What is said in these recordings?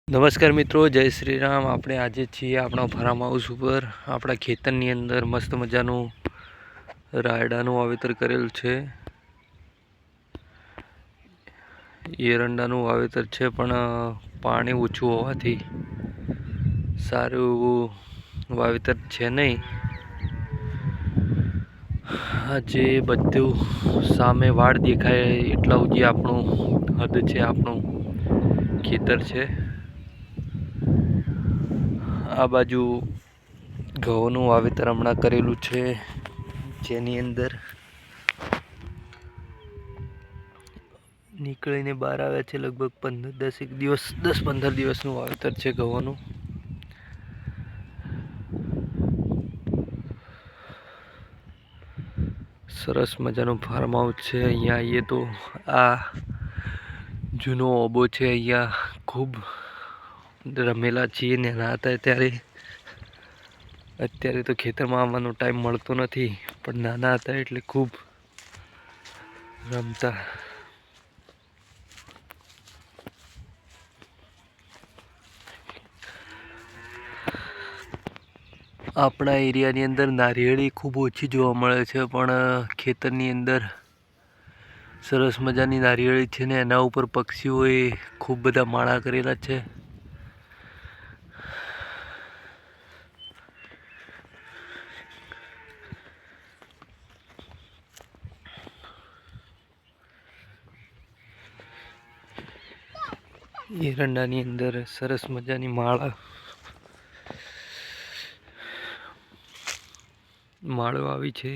નમસ્કાર મિત્રો, જય શ્રી રામ। આપણે આજે છીએ આપણા ફાર્મ હાઉસ ઉપર। આપણા ખેતરની અંદર મસ્ત મજાનું રાયડાનું વાવેતર કરેલ છે। એરંડાનું વાવેતર છે, પણ પાણી ઓછું હોવાથી સારું એવું વાવેતર છે નહીં। આજે બધું સામે વાડ દેખાય એટલા સુધી આપણું હદ છે, આપણું ખેતર છે। આ બાજુ ઘઉંનું વાવેતર હમણાં કરેલું છે, જેની અંદર નીકળીને બહાર આવ્યા છે। લગભગ 10-15 દિવસનું વાવેતર છે ઘઉંનું। સરસ મજાનું ફાર્મ હાઉસ છે। અહીંયા આવીએ તો આ જૂનો ઓબો છે। અહીંયા ખૂબ રમેલા છીએ નાના હતા ત્યારે। અત્યારે તો ખેતરમાં આવવાનો ટાઈમ મળતો નથી, પણ નાના હતા એટલે ખૂબ રમતા। આપણા એરિયાની અંદર નારિયેળી ખૂબ ઓછી જોવા મળે છે, પણ ખેતરની અંદર સરસ મજાની નારિયેળી છે ને એના ઉપર પક્ષીઓએ ખૂબ બધા માળા કરેલા છે। એરંડાની અંદર સરસ મજાની માળો આવી છે।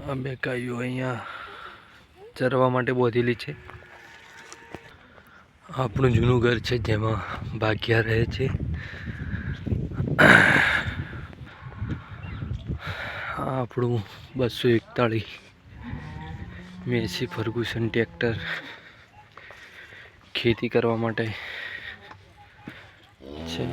આ બે ગાયો અહીંયા ચરવા માટે બોધેલી છે। આપણું જૂનું ઘર છે, જેમાં ભાગ્યા રહે છે। આપણું 241 મેસી ફર્ગુસન ટ્રેક્ટર ખેતી કરવા માટે છે।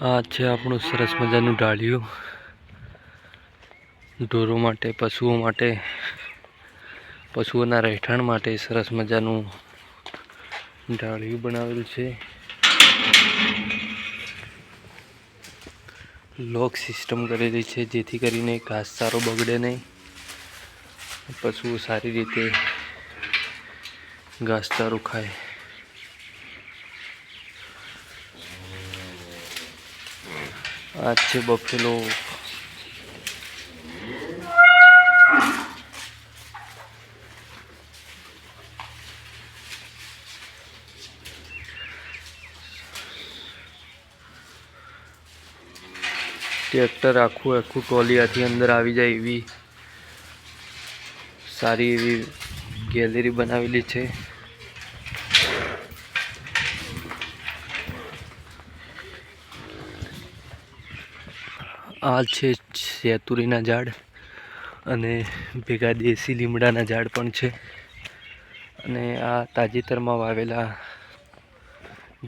આ છે આપણું સરસ મજાનું ઢાળિયું, ઢોરો માટે, પશુઓ માટે, પશુઓના રહેઠાણ માટે સરસ મજાનું ઢાળિયું બનાવેલું છે। લોક સિસ્ટમ કરેલી છે, જેથી કરીને ઘાસચારો બગડે નહીં, પશુઓ સારી રીતે ઘાસચારો ખાય। આ છે બફેલો। ટ્રેક્ટર આખું ટોલિયાથી અંદર આવી જાય એવી સારી એવી ગેલેરી બનાવેલી છે। આ છે શેતુરીના ઝાડ અને ભેગા દેશી લીમડાના ઝાડ પણ છે। અને આ તાજેતરમાં વાવેલા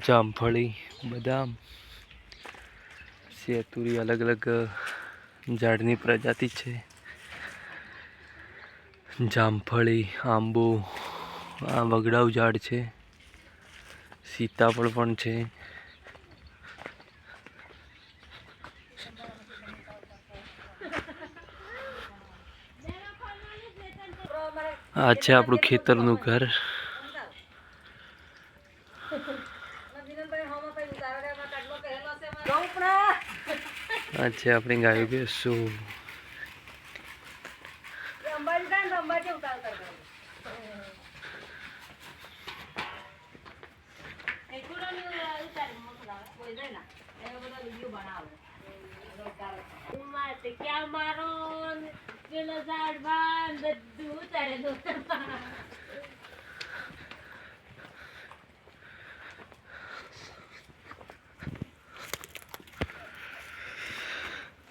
જામફળી, બદામ, શેતુરી અલગ અલગ ઝાડની પ્રજાતિ છે। જામફળી, આંબો, આ વગડાઉ ઝાડ છે, સીતાફળ પણ છે। આ છે આપણું ખેતરનું ઘર। આ છે આપણી ગાય ભેંસો।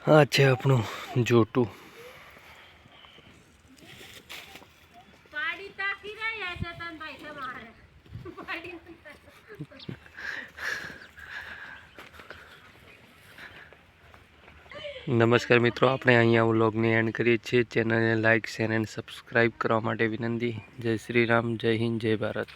આ છે આપણું જોટું। પાડી તાકી રહ્યા છે તને નમસ્કાર મિત્રો, આપણે અહીંયા વ્લોગને એન્ડ કરીએ છીએ. ચેનલને લાઇક શેર એન્ડ સબસ્ક્રાઈબ કરવા માટે વિનંતી. જય શ્રી રામ, જય હિન્દ, જય ભારત.